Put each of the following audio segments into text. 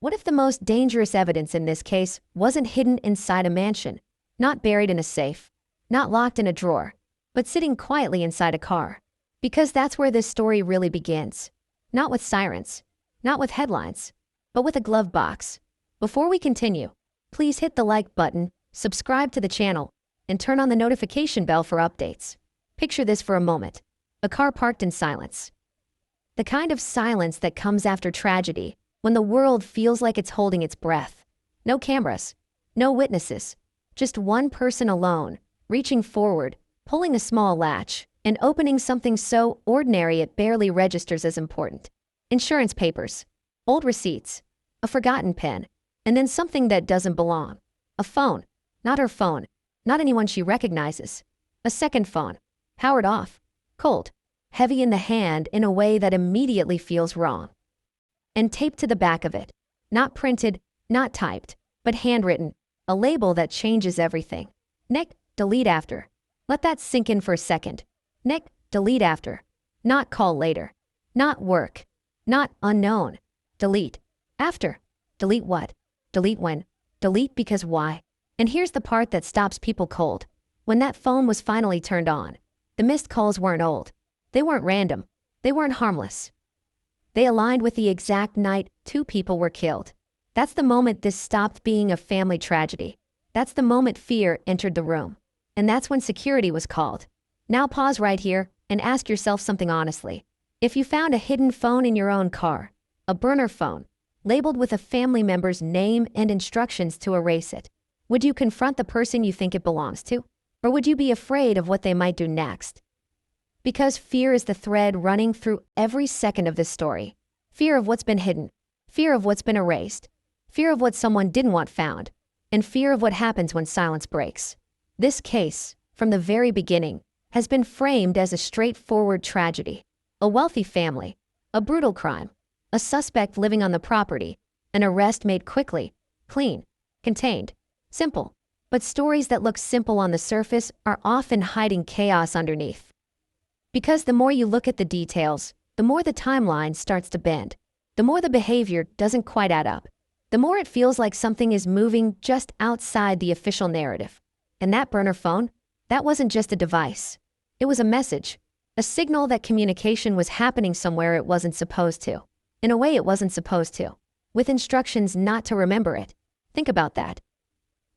What if the most dangerous evidence in this case wasn't hidden inside a mansion, not buried in a safe, not locked in a drawer, but sitting quietly inside a car? Because that's where this story really begins. Not with sirens, not with headlines, but with a glove box. Before we continue, please hit the like button, subscribe to the channel, and turn on the notification bell for updates. Picture this for a moment. A car parked in silence. The kind of silence that comes after tragedy, when the world feels like it's holding its breath. No cameras, no witnesses, just one person alone, reaching forward, pulling a small latch, and opening something so ordinary it barely registers as important. Insurance papers, old receipts, a forgotten pen, and then something that doesn't belong. A phone, not her phone, not anyone she recognizes. A second phone, powered off, cold, heavy in the hand in a way that immediately feels wrong. And taped to the back of it, not printed, not typed, but handwritten, a label that changes everything. Nick, delete after. Let that sink in for a second. Nick, delete after. Not call later. Not work. Not unknown. Delete. After. Delete what? Delete when? Delete because why? And here's the part that stops people cold. When that phone was finally turned on, the missed calls weren't old. They weren't random. They weren't harmless. They aligned with the exact night 2 people were killed. That's the moment this stopped being a family tragedy. That's the moment fear entered the room. And that's when security was called. Now pause right here and ask yourself something honestly. If you found a hidden phone in your own car, a burner phone, labeled with a family member's name and instructions to erase it, would you confront the person you think it belongs to? Or would you be afraid of what they might do next? Because fear is the thread running through every second of this story. Fear of what's been hidden, fear of what's been erased, fear of what someone didn't want found, and fear of what happens when silence breaks. This case, from the very beginning, has been framed as a straightforward tragedy. A wealthy family, a brutal crime, a suspect living on the property, an arrest made quickly, clean, contained, simple. But stories that look simple on the surface are often hiding chaos underneath. Because the more you look at the details, the more the timeline starts to bend. The more the behavior doesn't quite add up. The more it feels like something is moving just outside the official narrative. And that burner phone, that wasn't just a device. It was a message, a signal that communication was happening somewhere it wasn't supposed to. In a way it wasn't supposed to. With instructions not to remember it. Think about that.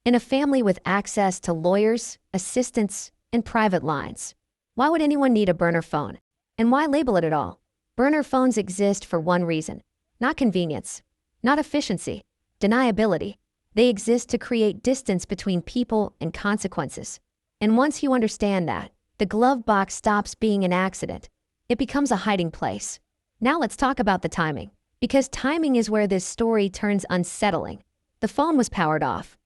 In a family with access to lawyers, assistants, and private lines, why would anyone need a burner phone? And why label it at all? Burner phones exist for one reason. Not convenience. Not efficiency. Deniability. They exist to create distance between people and consequences. And once you understand that, the glove box stops being an accident. It becomes a hiding place. Now let's talk about the timing. Because timing is where this story turns unsettling. The phone was powered off.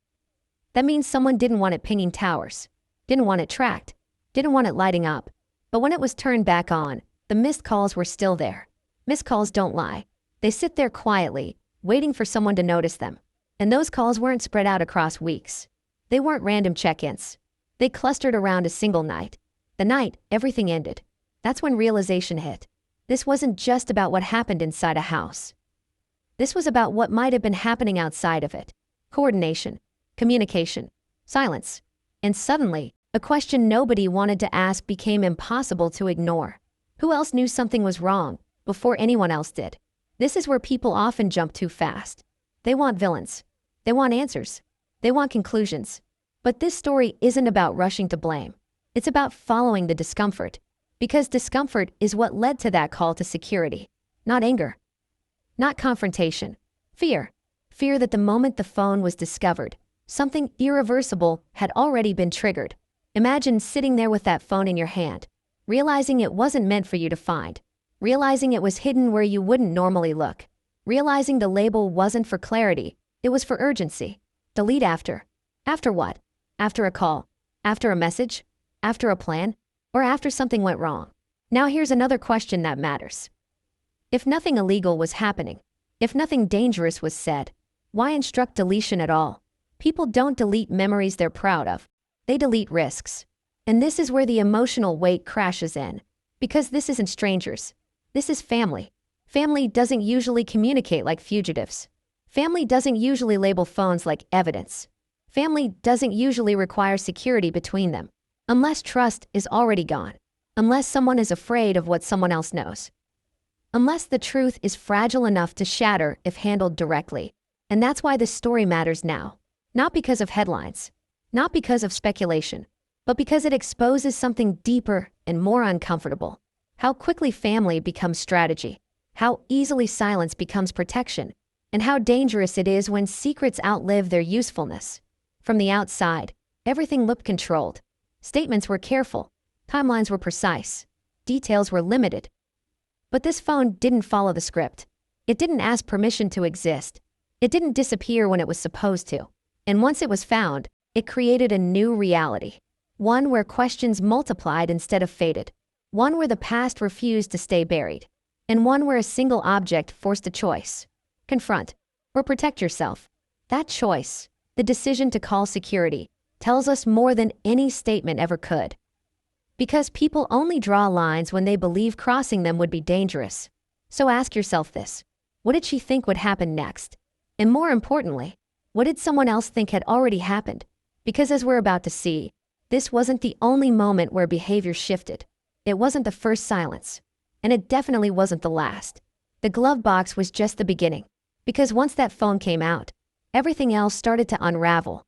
That means someone didn't want it pinging towers. Didn't want it tracked. Didn't want it lighting up. But when it was turned back on, the missed calls were still there. Missed calls don't lie. They sit there quietly, waiting for someone to notice them. And those calls weren't spread out across weeks. They weren't random check-ins. They clustered around a single night. The night everything ended. That's when realization hit. This wasn't just about what happened inside a house. This was about what might have been happening outside of it. Coordination, communication, silence. And suddenly, a question nobody wanted to ask became impossible to ignore. Who else knew something was wrong before anyone else did? This is where people often jump too fast. They want villains. They want answers. They want conclusions. But this story isn't about rushing to blame. It's about following the discomfort. Because discomfort is what led to that call to security. Not anger. Not confrontation. Fear. Fear that the moment the phone was discovered, something irreversible had already been triggered. Imagine sitting there with that phone in your hand, realizing it wasn't meant for you to find, realizing it was hidden where you wouldn't normally look, realizing the label wasn't for clarity, it was for urgency. Delete after. After what? After a call? After a message? After a plan? Or after something went wrong? Now here's another question that matters. If nothing illegal was happening, if nothing dangerous was said, why instruct deletion at all? People don't delete memories they're proud of. They delete risks. And this is where the emotional weight crashes in. Because this isn't strangers. This is family. Family doesn't usually communicate like fugitives. Family doesn't usually label phones like evidence. Family doesn't usually require security between them, unless trust is already gone, unless someone is afraid of what someone else knows, unless the truth is fragile enough to shatter if handled directly. And that's why this story matters now. Not because of headlines, not because of speculation, but because it exposes something deeper and more uncomfortable. How quickly family becomes strategy, how easily silence becomes protection, and how dangerous it is when secrets outlive their usefulness. From the outside, everything looked controlled. Statements were careful, timelines were precise, details were limited. But this phone didn't follow the script. It didn't ask permission to exist. It didn't disappear when it was supposed to. And once it was found, it created a new reality. One where questions multiplied instead of faded. One where the past refused to stay buried. And one where a single object forced a choice. Confront or protect yourself. That choice, the decision to call security, tells us more than any statement ever could. Because people only draw lines when they believe crossing them would be dangerous. So ask yourself this: what did she think would happen next? And more importantly, what did someone else think had already happened? Because as we're about to see, this wasn't the only moment where behavior shifted. It wasn't the first silence. And it definitely wasn't the last. The glove box was just the beginning. Because once that phone came out, everything else started to unravel.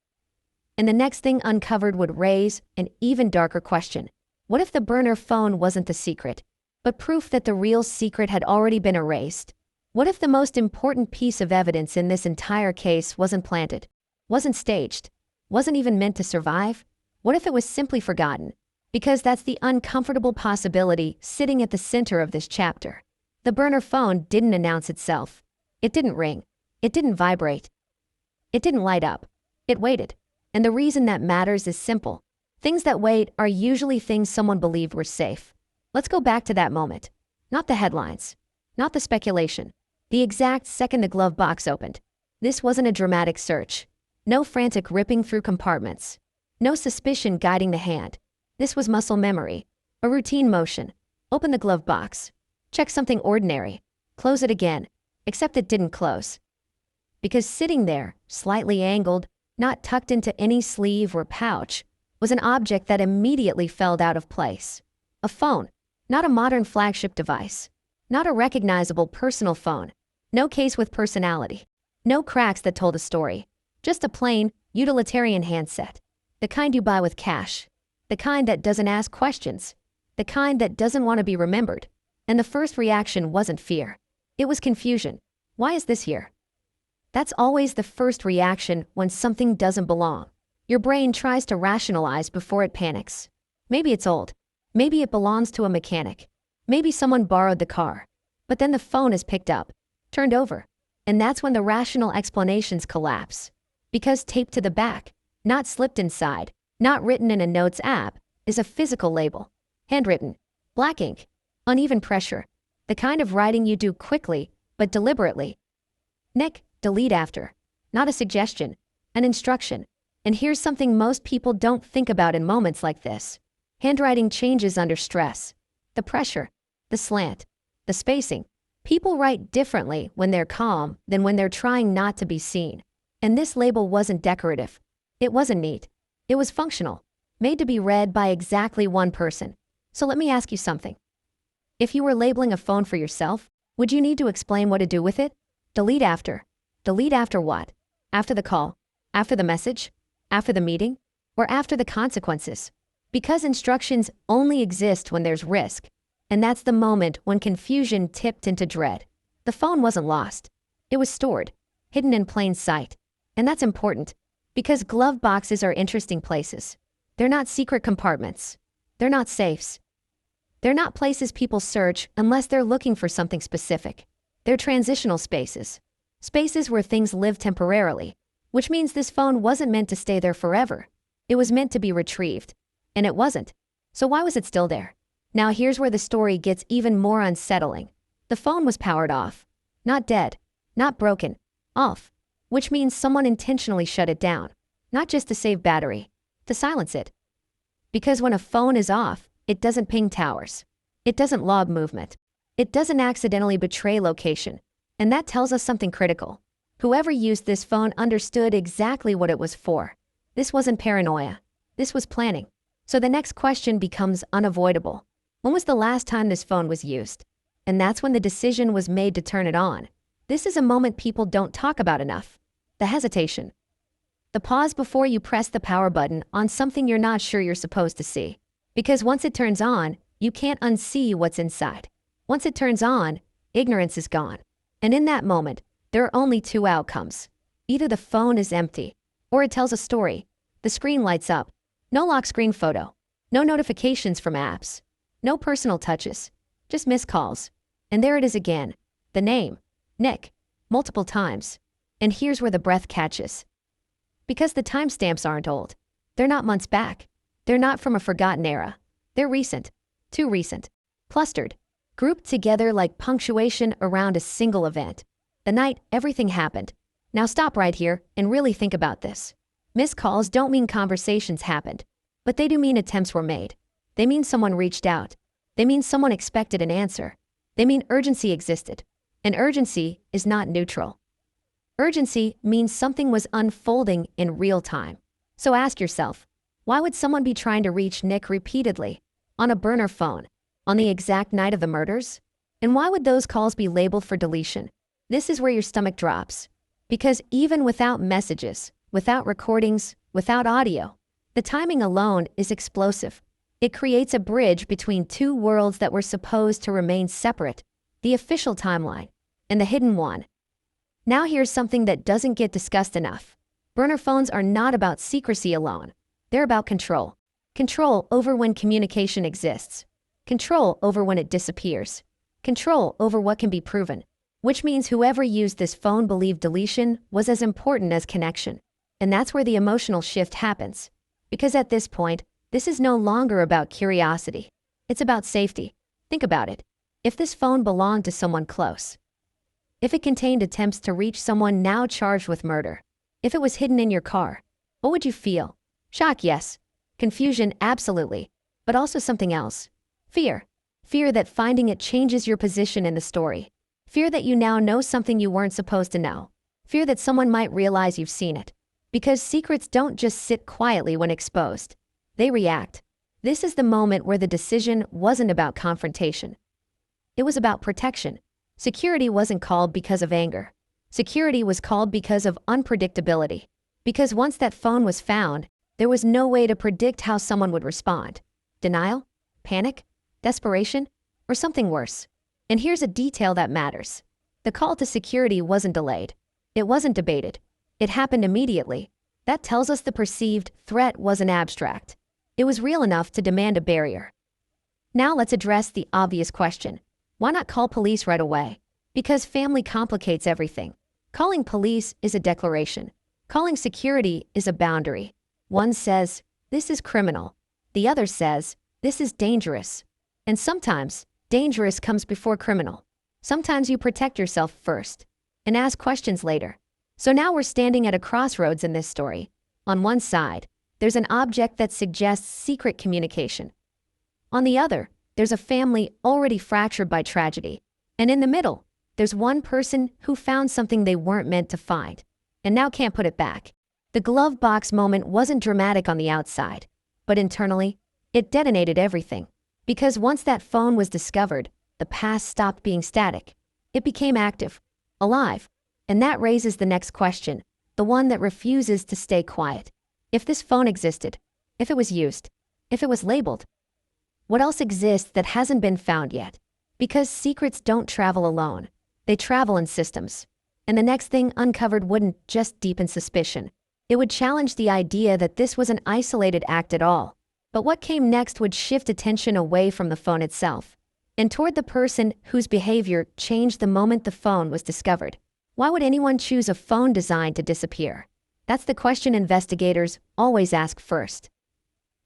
And the next thing uncovered would raise an even darker question. What if the burner phone wasn't the secret, but proof that the real secret had already been erased? What if the most important piece of evidence in this entire case wasn't planted, wasn't staged, wasn't even meant to survive? What if it was simply forgotten? Because that's the uncomfortable possibility sitting at the center of this chapter. The burner phone didn't announce itself. It didn't ring. It didn't vibrate. It didn't light up. It waited. And the reason that matters is simple. Things that wait are usually things someone believed were safe. Let's go back to that moment. Not the headlines. Not the speculation. The exact second the glove box opened. This wasn't a dramatic search. No frantic ripping through compartments. No suspicion guiding the hand. This was muscle memory. A routine motion. Open the glove box. Check something ordinary. Close it again. Except it didn't close. Because sitting there, slightly angled, not tucked into any sleeve or pouch, was an object that immediately fell out of place. A phone. Not a modern flagship device. Not a recognizable personal phone. No case with personality. No cracks that told a story. Just a plain, utilitarian handset. The kind you buy with cash. The kind that doesn't ask questions. The kind that doesn't want to be remembered. And the first reaction wasn't fear. It was confusion. Why is this here? That's always the first reaction when something doesn't belong. Your brain tries to rationalize before it panics. Maybe it's old. Maybe it belongs to a mechanic. Maybe someone borrowed the car. But then the phone is picked up, turned over. And that's when the rational explanations collapse. Because taped to the back, not slipped inside, not written in a notes app, is a physical label. Handwritten. Black ink. Uneven pressure. The kind of writing you do quickly, but deliberately. Nick, delete after. Not a suggestion. An instruction. And here's something most people don't think about in moments like this. Handwriting changes under stress. The pressure. The slant. The spacing. People write differently when they're calm than when they're trying not to be seen. And this label wasn't decorative. It wasn't neat. It was functional. Made to be read by exactly one person. So let me ask you something. If you were labeling a phone for yourself, would you need to explain what to do with it? Delete after. Delete after what? After the call? After the message? After the meeting? Or after the consequences? Because instructions only exist when there's risk. And that's the moment when confusion tipped into dread. The phone wasn't lost. It was stored, hidden in plain sight. And that's important, because glove boxes are interesting places. They're not secret compartments. They're not safes. They're not places people search unless they're looking for something specific. They're transitional spaces. Spaces where things live temporarily, which means this phone wasn't meant to stay there forever. It was meant to be retrieved. And it wasn't. So why was it still there? Now here's where the story gets even more unsettling. The phone was powered off. Not dead. Not broken. Off. Which means someone intentionally shut it down. Not just to save battery. To silence it. Because when a phone is off, it doesn't ping towers. It doesn't log movement. It doesn't accidentally betray location. And that tells us something critical. Whoever used this phone understood exactly what it was for. This wasn't paranoia. This was planning. So the next question becomes unavoidable. When was the last time this phone was used? And that's when the decision was made to turn it on. This is a moment people don't talk about enough. The hesitation. The pause before you press the power button on something you're not sure you're supposed to see. Because once it turns on, you can't unsee what's inside. Once it turns on, ignorance is gone. And in that moment, there are only two outcomes. Either the phone is empty, or it tells a story. The screen lights up. No lock screen photo. No notifications from apps. No personal touches. Just missed calls. And there it is again. The name. Nick. Multiple times. And here's where the breath catches. Because the timestamps aren't old. They're not months back. They're not from a forgotten era. They're recent. Too recent. Clustered. Grouped together like punctuation around a single event. The night everything happened. Now stop right here and really think about this. Missed calls don't mean conversations happened. But they do mean attempts were made. They mean someone reached out. They mean someone expected an answer. They mean urgency existed. And urgency is not neutral. Urgency means something was unfolding in real time. So ask yourself, why would someone be trying to reach Nick repeatedly, on a burner phone, on the exact night of the murders? And why would those calls be labeled for deletion? This is where your stomach drops. Because even without messages, without recordings, without audio, the timing alone is explosive. It creates a bridge between two worlds that were supposed to remain separate, the official timeline and the hidden one. Now here's something that doesn't get discussed enough. Burner phones are not about secrecy alone. They're about control. Control over when communication exists. Control over when it disappears. Control over what can be proven. Which means whoever used this phone believed deletion was as important as connection. And that's where the emotional shift happens. Because at this point, this is no longer about curiosity. It's about safety. Think about it. If this phone belonged to someone close, if it contained attempts to reach someone now charged with murder, if it was hidden in your car, what would you feel? Shock, yes. Confusion, absolutely. But also something else. Fear. Fear that finding it changes your position in the story. Fear that you now know something you weren't supposed to know. Fear that someone might realize you've seen it. Because secrets don't just sit quietly when exposed. They react. This is the moment where the decision wasn't about confrontation. It was about protection. Security wasn't called because of anger. Security was called because of unpredictability. Because once that phone was found, there was no way to predict how someone would respond. Denial? Panic? Desperation? Or something worse? And here's a detail that matters. The call to security wasn't delayed. It wasn't debated. It happened immediately. That tells us the perceived threat wasn't abstract. It was real enough to demand a barrier. Now let's address the obvious question. Why not call police right away? Because family complicates everything. Calling police is a declaration. Calling security is a boundary. One says, this is criminal. The other says, this is dangerous. And sometimes, dangerous comes before criminal. Sometimes you protect yourself first and ask questions later. So now we're standing at a crossroads in this story. On one side, there's an object that suggests secret communication. On the other, there's a family already fractured by tragedy. And in the middle, there's one person who found something they weren't meant to find, and now can't put it back. The glove box moment wasn't dramatic on the outside, but internally, it detonated everything. Because once that phone was discovered, the past stopped being static. It became active, alive. And that raises the next question, the one that refuses to stay quiet. If this phone existed, if it was used, if it was labeled, what else exists that hasn't been found yet? Because secrets don't travel alone. They travel in systems. And the next thing uncovered wouldn't just deepen suspicion. It would challenge the idea that this was an isolated act at all. But what came next would shift attention away from the phone itself and toward the person whose behavior changed the moment the phone was discovered. Why would anyone choose a phone designed to disappear? That's the question investigators always ask first.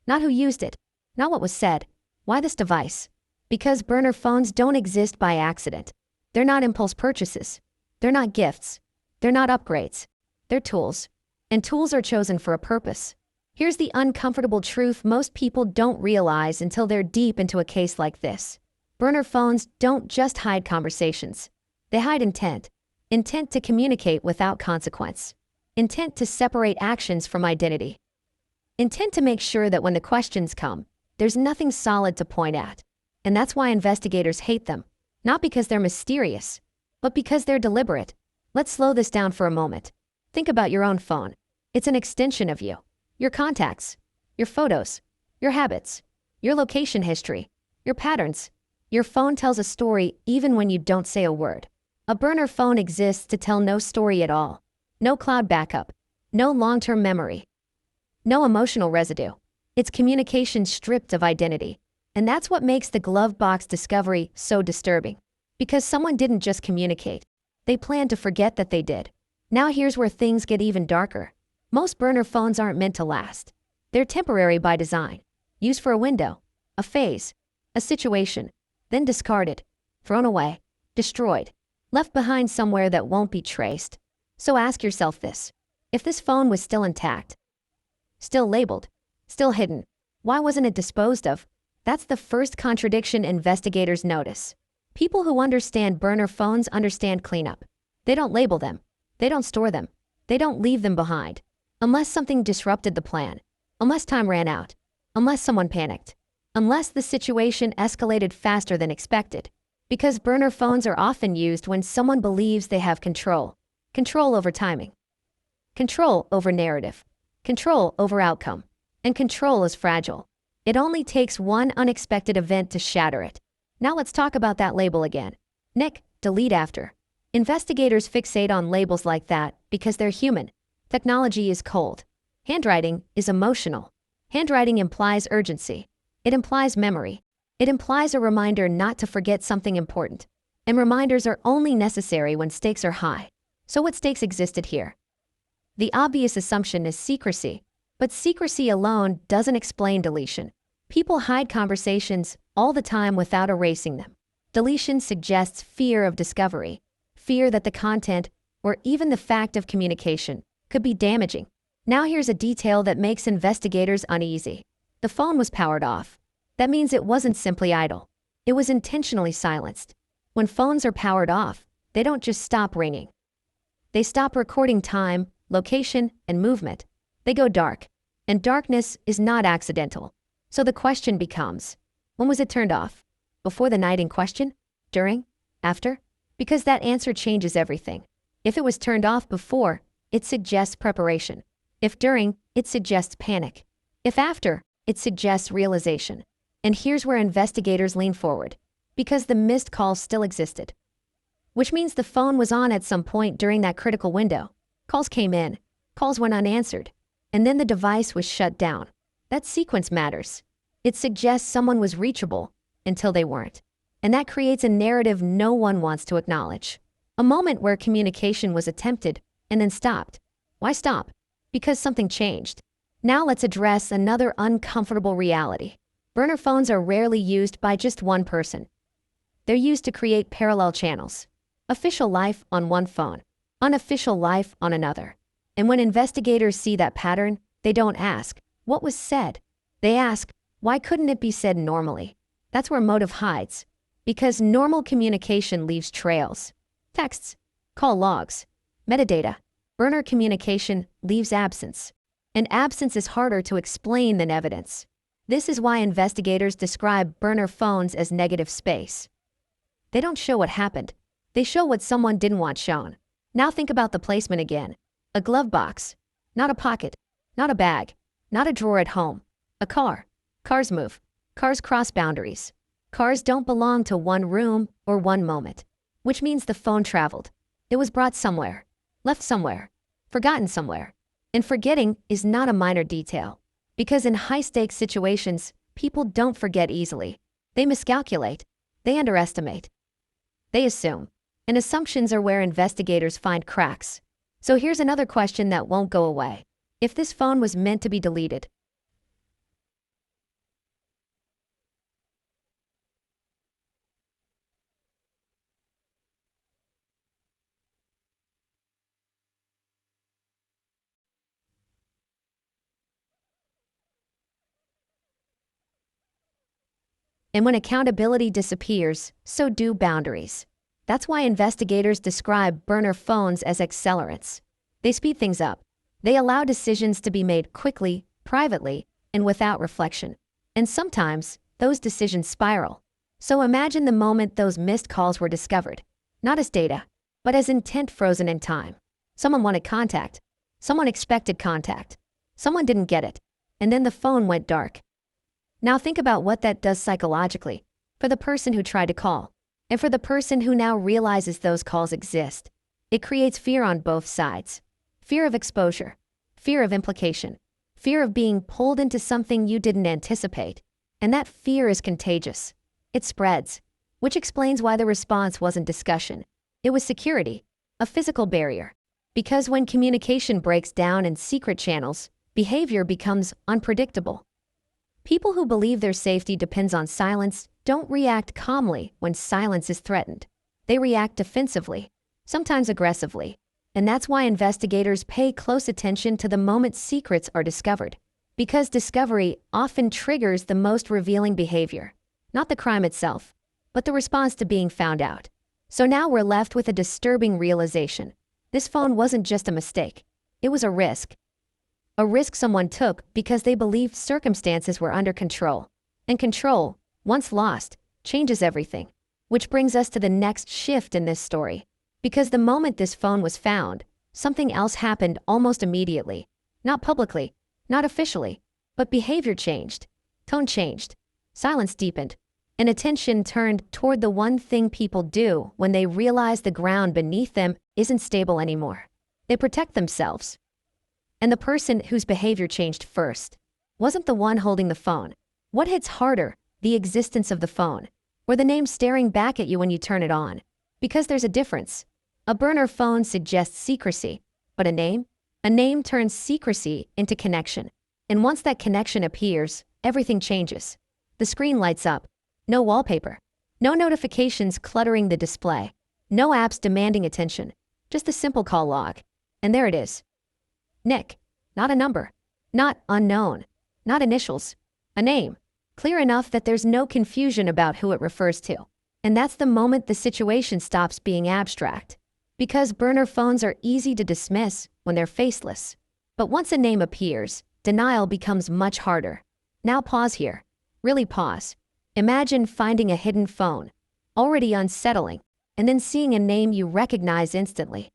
Not who used it, not what was said. Why this device? Because burner phones don't exist by accident. They're not impulse purchases. They're not gifts. They're not upgrades. They're tools. And tools are chosen for a purpose. Here's the uncomfortable truth most people don't realize until they're deep into a case like this. Burner phones don't just hide conversations. They hide intent. intent to communicate without consequence, intent to separate actions from identity, intent to make sure that when the questions come, there's nothing solid to point at. And that's why investigators hate them, not because they're mysterious, but because they're deliberate. Let's slow this down for a moment. Think about your own phone. It's an extension of you. Your contacts, your photos, your habits, your location history, your patterns. Your phone tells a story even when you don't say a word. A burner phone exists to tell no story at all. No cloud backup, no long-term memory, no emotional residue. It's communication stripped of identity. And that's what makes the glove box discovery so disturbing. Because someone didn't just communicate. They planned to forget that they did. Now here's where things get even darker. Most burner phones aren't meant to last. They're temporary by design. Used for a window, a phase, a situation, then discarded, thrown away, destroyed, left behind somewhere that won't be traced. So ask yourself this. If this phone was still intact, still labeled, still hidden, why wasn't it disposed of? That's the first contradiction investigators notice. People who understand burner phones understand cleanup. They don't label them. They don't store them. They don't leave them behind. Unless something disrupted the plan. Unless time ran out. Unless someone panicked. Unless the situation escalated faster than expected. Because burner phones are often used when someone believes they have control. Control over timing. Control over narrative. Control over outcome. And control is fragile. It only takes one unexpected event to shatter it. Now let's talk about that label again. Nick, delete after. Investigators fixate on labels like that because they're human. Technology is cold. Handwriting is emotional. Handwriting implies urgency. It implies memory. It implies a reminder not to forget something important. And reminders are only necessary when stakes are high. So what stakes existed here? The obvious assumption is secrecy. But secrecy alone doesn't explain deletion. People hide conversations all the time without erasing them. Deletion suggests fear of discovery, fear that the content, or even the fact of communication, could be damaging. Now here's a detail that makes investigators uneasy. The phone was powered off. That means it wasn't simply idle. It was intentionally silenced. When phones are powered off, they don't just stop ringing. They stop recording time, location, and movement. They go dark. And darkness is not accidental. So the question becomes, when was it turned off? Before the night in question? During? After? Because that answer changes everything. If it was turned off before, it suggests preparation. If during, it suggests panic. If after, it suggests realization. And here's where investigators lean forward. Because the missed calls still existed. Which means the phone was on at some point during that critical window. Calls came in. Calls went unanswered. And then the device was shut down. That sequence matters. It suggests someone was reachable until they weren't. And that creates a narrative no one wants to acknowledge. A moment where communication was attempted and then stopped. Why stop? Because something changed. Now let's address another uncomfortable reality. Burner phones are rarely used by just one person. They're used to create parallel channels. Official life on one phone, unofficial life on another. And when investigators see that pattern, they don't ask, what was said? They ask, why couldn't it be said normally? That's where motive hides. Because normal communication leaves trails. Texts, call logs, metadata. Burner communication leaves absence. And absence is harder to explain than evidence. This is why investigators describe burner phones as negative space. They don't show what happened. They show what someone didn't want shown. Now think about the placement again. A glove box, not a pocket, not a bag, not a drawer at home. A car. Cars move. Cars cross boundaries. Cars don't belong to one room or one moment. Which means the phone traveled. It was brought somewhere, left somewhere, forgotten somewhere. And forgetting is not a minor detail. Because in high-stakes situations, people don't forget easily. They miscalculate. They underestimate. They assume. And assumptions are where investigators find cracks. So here's another question that won't go away. If this phone was meant to be deleted, and when accountability disappears, so do boundaries. That's why investigators describe burner phones as accelerants. They speed things up. They allow decisions to be made quickly, privately, and without reflection. And sometimes, those decisions spiral. So imagine the moment those missed calls were discovered. Not as data, but as intent frozen in time. Someone wanted contact. Someone expected contact. Someone didn't get it. And then the phone went dark. Now think about what that does psychologically, for the person who tried to call, and for the person who now realizes those calls exist. It creates fear on both sides. Fear of exposure, fear of implication, fear of being pulled into something you didn't anticipate. And that fear is contagious. It spreads, which explains why the response wasn't discussion. It was security, a physical barrier. Because when communication breaks down in secret channels, behavior becomes unpredictable. People who believe their safety depends on silence don't react calmly when silence is threatened. They react defensively, sometimes aggressively. And that's why investigators pay close attention to the moment secrets are discovered. Because discovery often triggers the most revealing behavior. Not the crime itself, but the response to being found out. So now we're left with a disturbing realization. This phone wasn't just a mistake. It was a risk. A risk someone took because they believed circumstances were under control. And control, once lost, changes everything. Which brings us to the next shift in this story. Because the moment this phone was found, something else happened almost immediately. Not publicly, not officially, but behavior changed. Tone changed. Silence deepened. And attention turned toward the one thing people do when they realize the ground beneath them isn't stable anymore. They protect themselves. And the person whose behavior changed first wasn't the one holding the phone. What hits harder, the existence of the phone, or the name staring back at you when you turn it on? Because there's a difference. A burner phone suggests secrecy, but a name turns secrecy into connection. And once that connection appears, everything changes. The screen lights up. No wallpaper. No notifications cluttering the display. No apps demanding attention. Just a simple call log. And there it is. Nick. Not a number. Not unknown. Not initials. A name. Clear enough that there's no confusion about who it refers to. And that's the moment the situation stops being abstract. Because burner phones are easy to dismiss when they're faceless. But once a name appears, denial becomes much harder. Now pause here. Really pause. Imagine finding a hidden phone, already unsettling, and then seeing a name you recognize instantly.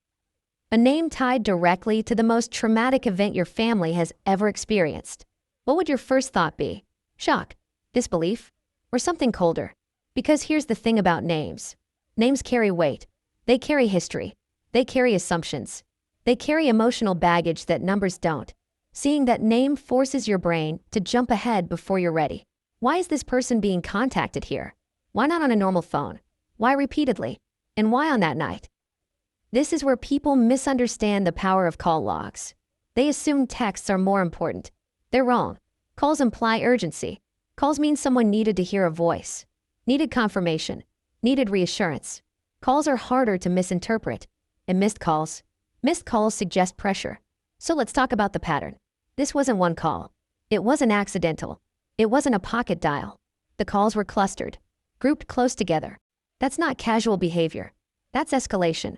A name tied directly to the most traumatic event your family has ever experienced. What would your first thought be? Shock? Disbelief? Or something colder? Because here's the thing about names. Names carry weight. They carry history. They carry assumptions. They carry emotional baggage that numbers don't. Seeing that name forces your brain to jump ahead before you're ready. Why is this person being contacted here? Why not on a normal phone? Why repeatedly? And why on that night? This is where people misunderstand the power of call logs. They assume texts are more important. They're wrong. Calls imply urgency. Calls mean someone needed to hear a voice. Needed confirmation. Needed reassurance. Calls are harder to misinterpret. And missed calls suggest pressure. So let's talk about the pattern. This wasn't one call. It wasn't accidental. It wasn't a pocket dial. The calls were clustered, grouped close together. That's not casual behavior. That's escalation.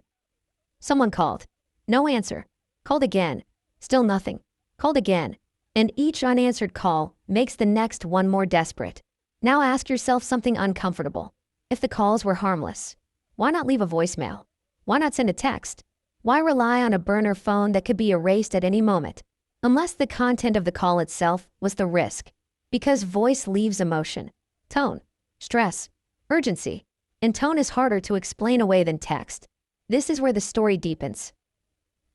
Someone called. No answer. Called again. Still nothing. Called again. And each unanswered call makes the next one more desperate. Now ask yourself something uncomfortable. If the calls were harmless, why not leave a voicemail? Why not send a text? Why rely on a burner phone that could be erased at any moment? Unless the content of the call itself was the risk. Because voice leaves emotion, tone, stress, urgency, and tone is harder to explain away than text. This is where the story deepens.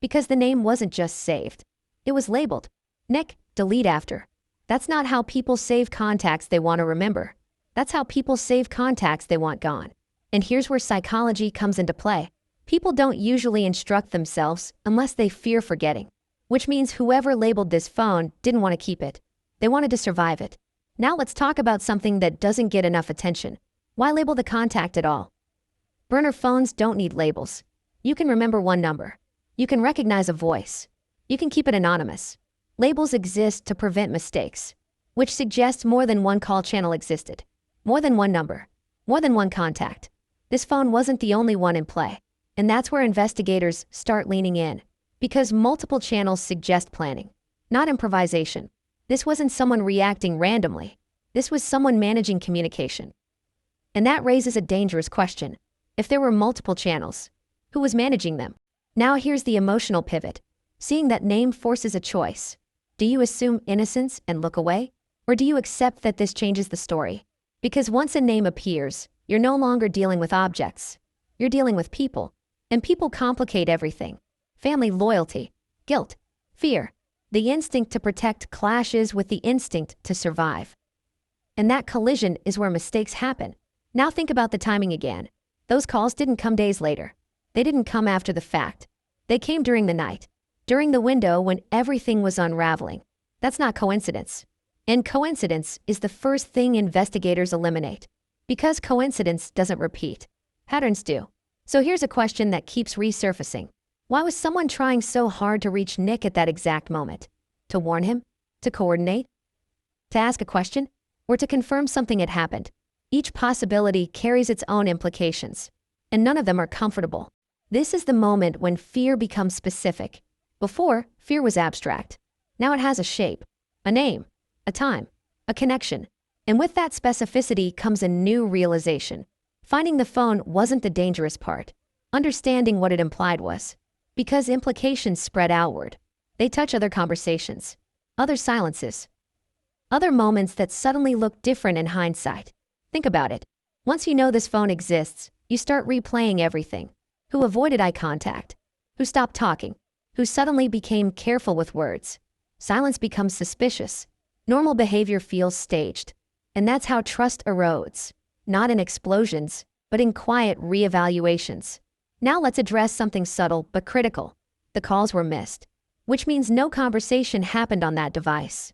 Because the name wasn't just saved. It was labeled. Nick, delete after. That's not how people save contacts they want to remember. That's how people save contacts they want gone. And here's where psychology comes into play. People don't usually instruct themselves unless they fear forgetting. Which means whoever labeled this phone didn't want to keep it. They wanted to survive it. Now let's talk about something that doesn't get enough attention. Why label the contact at all? Burner phones don't need labels. You can remember one number. You can recognize a voice. You can keep it anonymous. Labels exist to prevent mistakes, which suggests more than one call channel existed. More than one number. More than one contact. This phone wasn't the only one in play. And that's where investigators start leaning in. Because multiple channels suggest planning, not improvisation. This wasn't someone reacting randomly. This was someone managing communication. And that raises a dangerous question. If there were multiple channels, who was managing them? Now here's the emotional pivot. Seeing that name forces a choice. Do you assume innocence and look away? Or do you accept that this changes the story? Because once a name appears, you're no longer dealing with objects. You're dealing with people. And people complicate everything. Family loyalty, guilt, fear. The instinct to protect clashes with the instinct to survive. And that collision is where mistakes happen. Now think about the timing again. Those calls didn't come days later. They didn't come after the fact. They came during the night, during the window when everything was unraveling. That's not coincidence. And coincidence is the first thing investigators eliminate. Because coincidence doesn't repeat. Patterns do. So here's a question that keeps resurfacing. Why was someone trying so hard to reach Nick at that exact moment? To warn him? To coordinate? To ask a question? Or to confirm something had happened? Each possibility carries its own implications. And none of them are comfortable. This is the moment when fear becomes specific. Before, fear was abstract. Now it has a shape, a name, a time, a connection. And with that specificity comes a new realization. Finding the phone wasn't the dangerous part. Understanding what it implied was. Because implications spread outward. They touch other conversations, other silences, other moments that suddenly look different in hindsight. Think about it. Once you know this phone exists, you start replaying everything. Who avoided eye contact? Who stopped talking? Who suddenly became careful with words? Silence becomes suspicious. Normal behavior feels staged. And that's how trust erodes. Not in explosions, but in quiet reevaluations. Now let's address something subtle but critical. The calls were missed, which means no conversation happened on that device.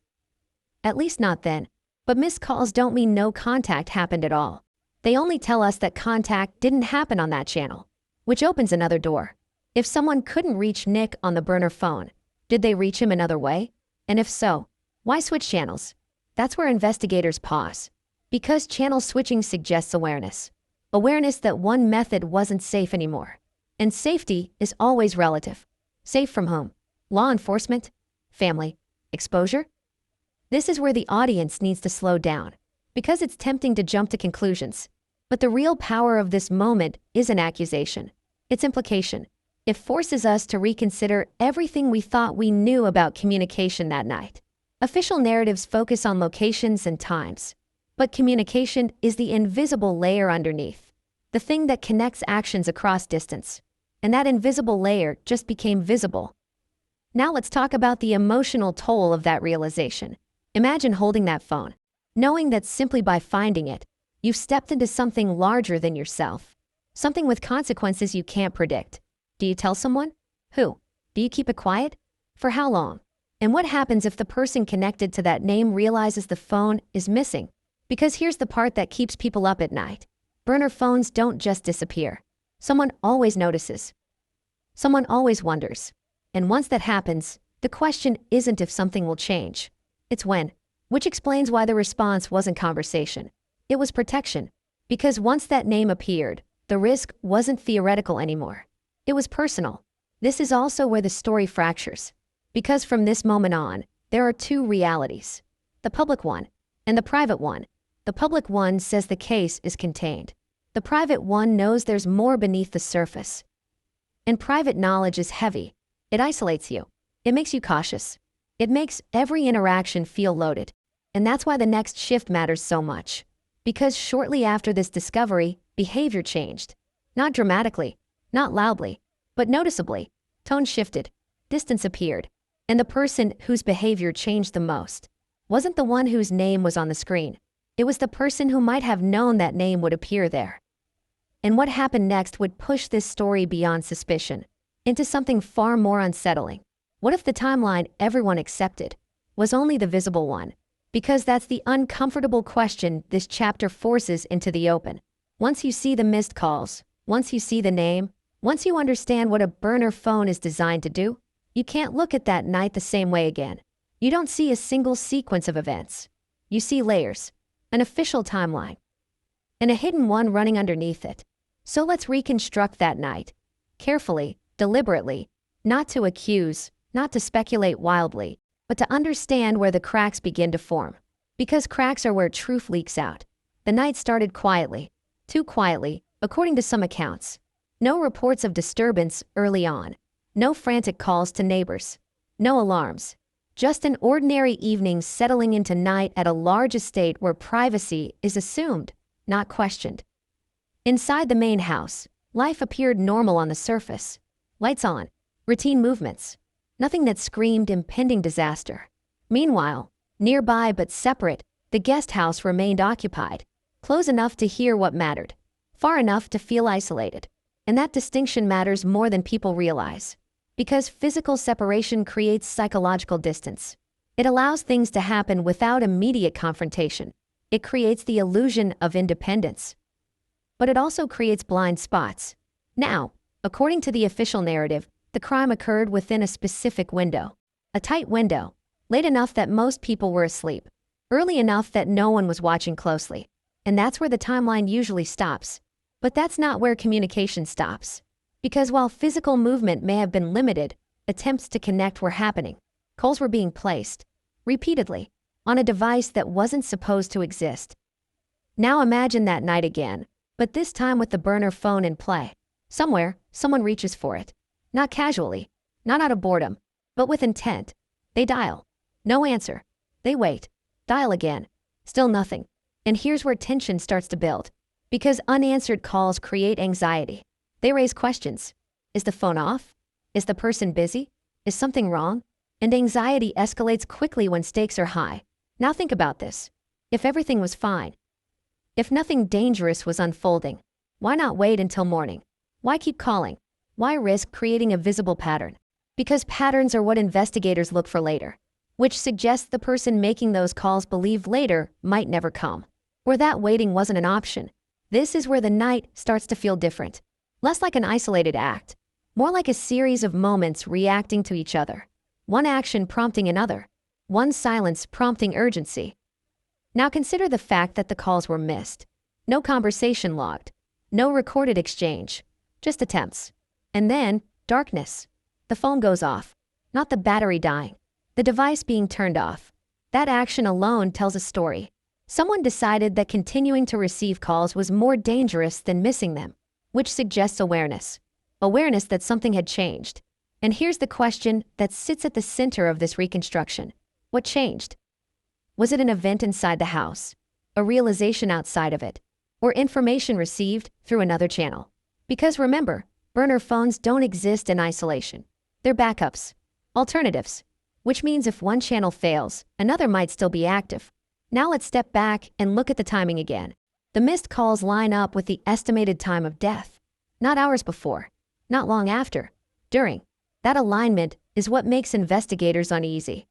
At least not then. But missed calls don't mean no contact happened at all. They only tell us that contact didn't happen on that channel, which opens another door. If someone couldn't reach Nick on the burner phone, did they reach him another way? And if so, why switch channels? That's where investigators pause. Because channel switching suggests awareness. Awareness that one method wasn't safe anymore. And safety is always relative. Safe from whom? Law enforcement? Family? Exposure? This is where the audience needs to slow down. Because it's tempting to jump to conclusions. But the real power of this moment isn't accusation. It's implication. It forces us to reconsider everything we thought we knew about communication that night. Official narratives focus on locations and times. But communication is the invisible layer underneath. The thing that connects actions across distance. And that invisible layer just became visible. Now let's talk about the emotional toll of that realization. Imagine holding that phone, knowing that simply by finding it, you've stepped into something larger than yourself. Something with consequences you can't predict. Do you tell someone? Who? Do you keep it quiet? For how long? And what happens if the person connected to that name realizes the phone is missing? Because here's the part that keeps people up at night. Burner phones don't just disappear. Someone always notices. Someone always wonders. And once that happens, the question isn't if something will change. It's when. Which explains why the response wasn't conversation. It was protection. Because once that name appeared, the risk wasn't theoretical anymore. It was personal. This is also where the story fractures. Because from this moment on, there are two realities. The public one and the private one. The public one says the case is contained. The private one knows there's more beneath the surface. And private knowledge is heavy. It isolates you. It makes you cautious. It makes every interaction feel loaded. And that's why the next shift matters so much. Because shortly after this discovery, behavior changed. Not dramatically, not loudly, but noticeably. Tone shifted. Distance appeared. And the person whose behavior changed the most wasn't the one whose name was on the screen. It was the person who might have known that name would appear there. And what happened next would push this story beyond suspicion, into something far more unsettling. What if the timeline everyone accepted was only the visible one? Because that's the uncomfortable question this chapter forces into the open. Once you see the missed calls, once you see the name, once you understand what a burner phone is designed to do, you can't look at that night the same way again. You don't see a single sequence of events. You see layers, an official timeline, and a hidden one running underneath it. So let's reconstruct that night. Carefully, deliberately, not to accuse, not to speculate wildly, but to understand where the cracks begin to form. Because cracks are where truth leaks out. The night started quietly. Too quietly, according to some accounts. No reports of disturbance early on. No frantic calls to neighbors. No alarms. Just an ordinary evening settling into night at a large estate where privacy is assumed, not questioned. Inside the main house, life appeared normal on the surface. Lights on, routine movements. Nothing that screamed impending disaster. Meanwhile, nearby but separate, the guest house remained occupied. Close enough to hear what mattered. Far enough to feel isolated. And that distinction matters more than people realize. Because physical separation creates psychological distance. It allows things to happen without immediate confrontation. It creates the illusion of independence. But it also creates blind spots. Now, according to the official narrative, the crime occurred within a specific window. A tight window, late enough that most people were asleep, early enough that no one was watching closely. And that's where the timeline usually stops. But that's not where communication stops. Because while physical movement may have been limited, attempts to connect were happening. Calls were being placed, repeatedly, on a device that wasn't supposed to exist. Now imagine that night again, but this time with the burner phone in play. Somewhere, someone reaches for it. Not casually, not out of boredom, but with intent. They dial. No answer. They wait. Dial again. Still nothing. And here's where tension starts to build. Because unanswered calls create anxiety. They raise questions. Is the phone off? Is the person busy? Is something wrong? And anxiety escalates quickly when stakes are high. Now think about this. If everything was fine, if nothing dangerous was unfolding, why not wait until morning? Why keep calling? Why risk creating a visible pattern? Because patterns are what investigators look for later, which suggests the person making those calls believe later might never come, or that waiting wasn't an option. This is where the night starts to feel different. Less like an isolated act, more like a series of moments reacting to each other. One action prompting another. One silence prompting urgency. Now consider the fact that the calls were missed. No conversation logged. No recorded exchange. Just attempts. And then, darkness. The phone goes off. Not the battery dying. The device being turned off. That action alone tells a story. Someone decided that continuing to receive calls was more dangerous than missing them, which suggests awareness. Awareness that something had changed. And here's the question that sits at the center of this reconstruction. What changed? Was it an event inside the house? A realization outside of it? Or information received through another channel? Because remember, burner phones don't exist in isolation. They're backups, alternatives, which means if one channel fails, another might still be active. Now let's step back and look at the timing again. The missed calls line up with the estimated time of death. Not hours before, not long after, during. That alignment is what makes investigators uneasy.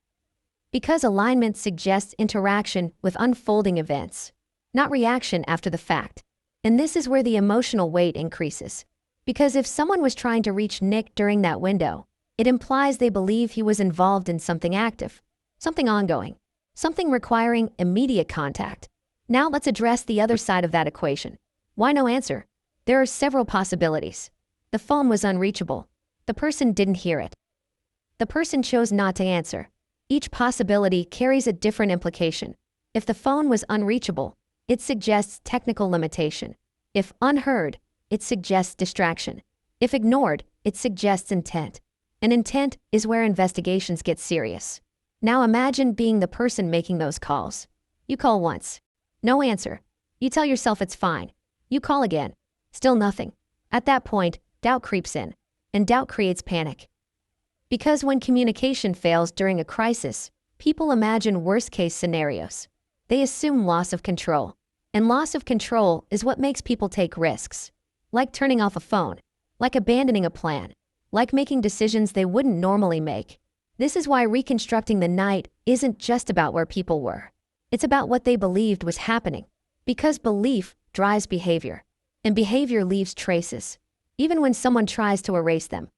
Because alignment suggests interaction with unfolding events, not reaction after the fact. And this is where the emotional weight increases. Because if someone was trying to reach Nick during that window, it implies they believe he was involved in something active, something ongoing, something requiring immediate contact. Now let's address the other side of that equation. Why no answer? There are several possibilities. The phone was unreachable. The person didn't hear it. The person chose not to answer. Each possibility carries a different implication. If the phone was unreachable, it suggests technical limitation. If unheard, it suggests distraction. If ignored, it suggests intent. And intent is where investigations get serious. Now imagine being the person making those calls. You call once. No answer. You tell yourself it's fine. You call again. Still nothing. At that point, doubt creeps in. And doubt creates panic. Because when communication fails during a crisis, people imagine worst-case scenarios. They assume loss of control. And loss of control is what makes people take risks. Like turning off a phone. Like abandoning a plan. Like making decisions they wouldn't normally make. This is why reconstructing the night isn't just about where people were. It's about what they believed was happening. Because belief drives behavior. And behavior leaves traces, even when someone tries to erase them.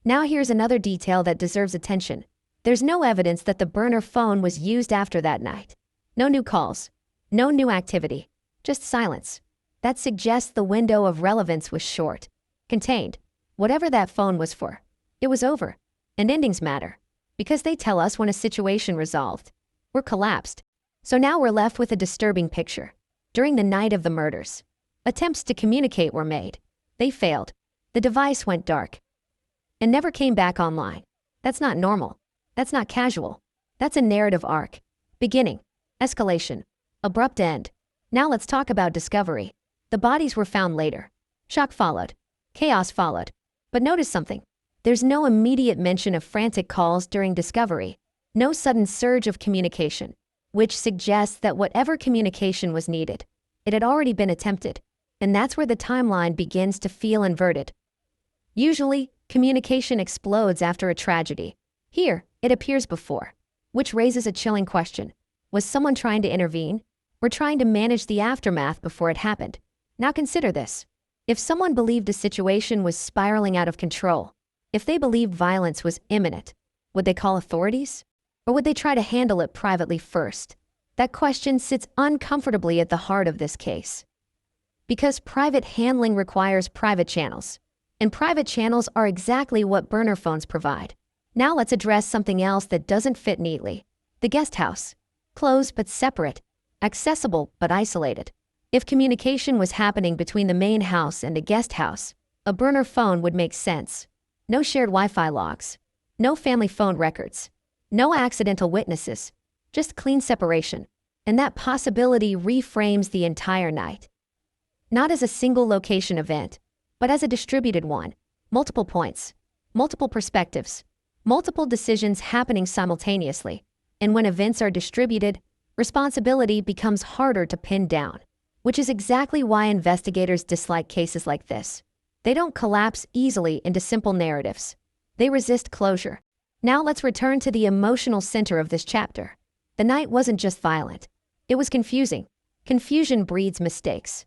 Now here's another detail that deserves attention. There's no evidence that the burner phone was used after that night. No new calls. No new activity. Just silence. That suggests the window of relevance was short, contained. Whatever that phone was for, it was over. And endings matter, because they tell us when a situation resolved or collapsed. So now we're left with a disturbing picture. During the night of the murders, attempts to communicate were made. They failed. The device went dark and never came back online. That's not normal. That's not casual. That's a narrative arc. Beginning, escalation, abrupt end. Now let's talk about discovery. The bodies were found later. Shock followed. Chaos followed. But notice something. There's no immediate mention of frantic calls during discovery. No sudden surge of communication, which suggests that whatever communication was needed, it had already been attempted. And that's where the timeline begins to feel inverted. Usually, communication explodes after a tragedy. Here, it appears before, which raises a chilling question. Was someone trying to intervene, or trying to manage the aftermath before it happened? Now consider this. If someone believed a situation was spiraling out of control, if they believed violence was imminent, would they call authorities? Or would they try to handle it privately first? That question sits uncomfortably at the heart of this case. Because private handling requires private channels. And private channels are exactly what burner phones provide. Now let's address something else that doesn't fit neatly. The guest house. Closed but separate. Accessible but isolated. If communication was happening between the main house and the guest house, a burner phone would make sense. No shared Wi-Fi logs. No family phone records. No accidental witnesses. Just clean separation. And that possibility reframes the entire night. Not as a single location event, but as a distributed one. Multiple points. Multiple perspectives. Multiple decisions happening simultaneously. And when events are distributed, responsibility becomes harder to pin down. Which is exactly why investigators dislike cases like this. They don't collapse easily into simple narratives. They resist closure. Now let's return to the emotional center of this chapter. The night wasn't just violent. It was confusing. Confusion breeds mistakes.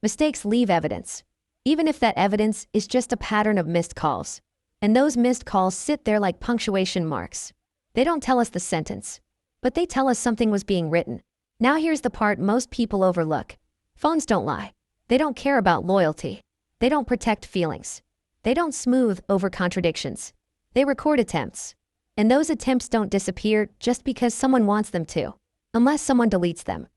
Mistakes leave evidence, even if that evidence is just a pattern of missed calls. And those missed calls sit there like punctuation marks. They don't tell us the sentence, but they tell us something was being written. Now here's the part most people overlook. Phones don't lie. They don't care about loyalty. They don't protect feelings. They don't smooth over contradictions. They record attempts. And those attempts don't disappear just because someone wants them to, unless someone deletes them.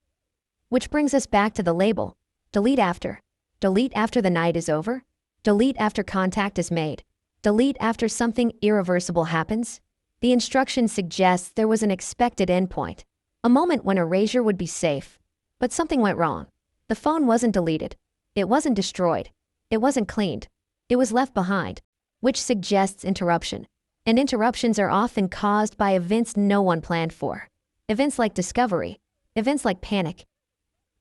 Which brings us back to the label. Delete after. Delete after the night is over. Delete after contact is made. Delete after something irreversible happens. The instruction suggests there was an expected endpoint. A moment when erasure would be safe. But something went wrong. The phone wasn't deleted. It wasn't destroyed. It wasn't cleaned. It was left behind, which suggests interruption. And interruptions are often caused by events no one planned for. Events like discovery. Events like panic.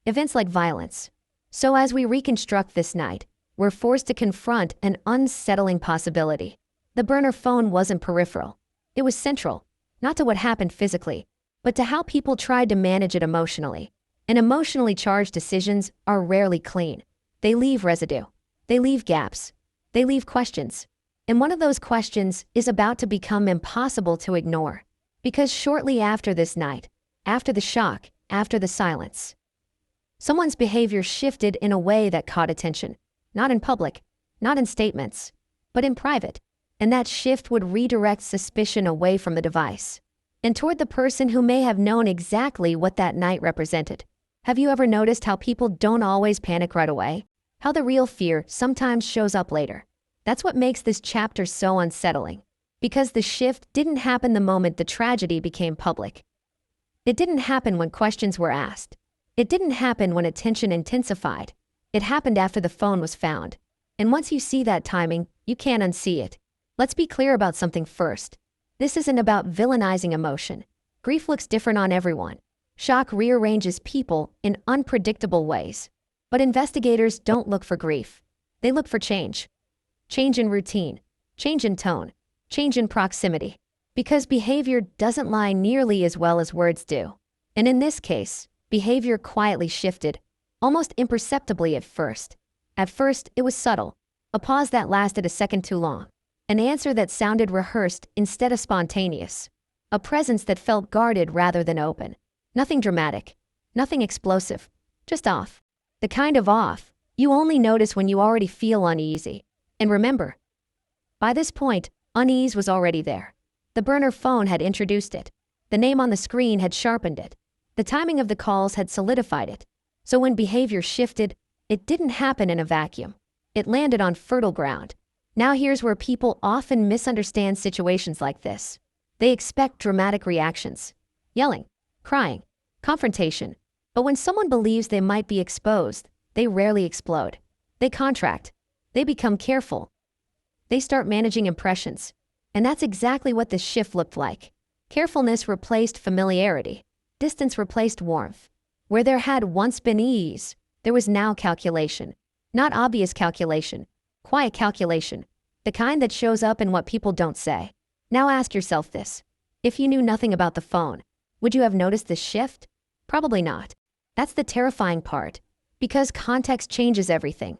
Events like violence. So as we reconstruct this night, we're forced to confront an unsettling possibility. The burner phone wasn't peripheral. It was central, not to what happened physically, but to how people tried to manage it emotionally. And emotionally charged decisions are rarely clean. They leave residue. They leave gaps. They leave questions. And one of those questions is about to become impossible to ignore. Because shortly after this night, after the shock, after the silence, someone's behavior shifted in a way that caught attention. Not in public, not in statements, but in private. And that shift would redirect suspicion away from the device and toward the person who may have known exactly what that night represented. Have you ever noticed how people don't always panic right away? How the real fear sometimes shows up later? That's what makes this chapter so unsettling. Because the shift didn't happen the moment the tragedy became public. It didn't happen when questions were asked. It didn't happen when attention intensified. It happened after the phone was found. And once you see that timing, you can't unsee it. Let's be clear about something first. This isn't about villainizing emotion. Grief looks different on everyone. Shock rearranges people in unpredictable ways. But investigators don't look for grief. They look for change. Change in routine. Change in tone. Change in proximity. Because behavior doesn't lie nearly as well as words do. And in this case, behavior quietly shifted, almost imperceptibly at first. At first, it was subtle. A pause that lasted a second too long. An answer that sounded rehearsed instead of spontaneous. A presence that felt guarded rather than open. Nothing dramatic. Nothing explosive. Just off. The kind of off you only notice when you already feel uneasy. And remember, by this point, unease was already there. The burner phone had introduced it. The name on the screen had sharpened it. The timing of the calls had solidified it. So when behavior shifted, it didn't happen in a vacuum. It landed on fertile ground. Now here's where people often misunderstand situations like this. They expect dramatic reactions. Yelling, crying, confrontation. But when someone believes they might be exposed, they rarely explode. They contract. They become careful. They start managing impressions. And that's exactly what this shift looked like. Carefulness replaced familiarity. Distance replaced warmth. Where there had once been ease, there was now calculation. Not obvious calculation. Quiet calculation. The kind that shows up in what people don't say. Now ask yourself this. If you knew nothing about the phone, would you have noticed this shift? Probably not. That's the terrifying part. Because context changes everything.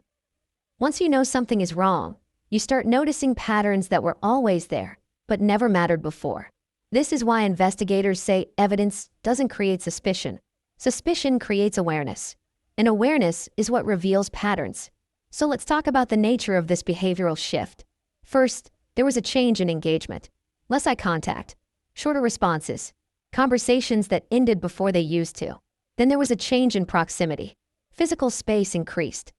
Once you know something is wrong, you start noticing patterns that were always there, but never mattered before. This is why investigators say evidence doesn't create suspicion. Suspicion creates awareness. And awareness is what reveals patterns. So let's talk about the nature of this behavioral shift. First, there was a change in engagement. Less eye contact, shorter responses, conversations that ended before they used to. Then there was a change in proximity. Physical space increased.